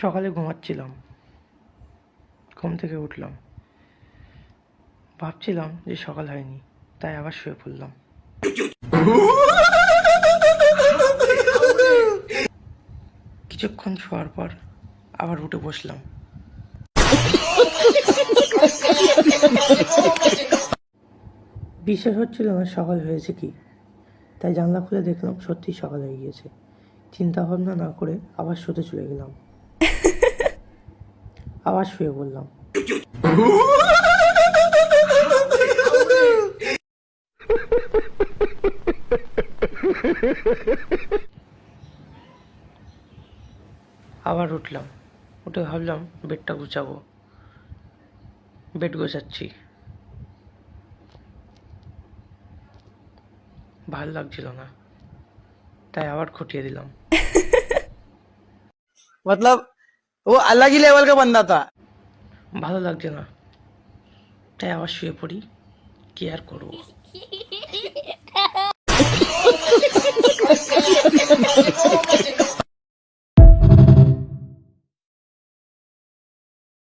সকালে ঘুমাচ্ছিলাম, ঘুম থেকে উঠলাম, ভাবছিলাম যে সকাল হয়নি, তাই আবার শুয়ে পড়লাম। কিছুক্ষণ শোয়ার পর আবার উঠে বসলাম। বিশ্বাস হচ্ছিল না সকাল হয়েছে কি, তাই জানলা খুলে দেখলাম সত্যি সকাল হয়ে গিয়েছে। চিন্তা ভাবনা না করে আবার শুতে চলে গেলাম, আবার শুয়ে পড়লাম। আবার উঠলাম, উঠে ভাবলাম বেডটা গুছাবো, বেড গোছাচ্ছি, ভাল লাগছিল না, তাই আবার খুঁটিয়ে দিলাম। मतलब वो अलग ही लेवल का बंदा था। ভালো লাগছে না, তাই আবার শুয়ে পড়ি, কি আর করবো।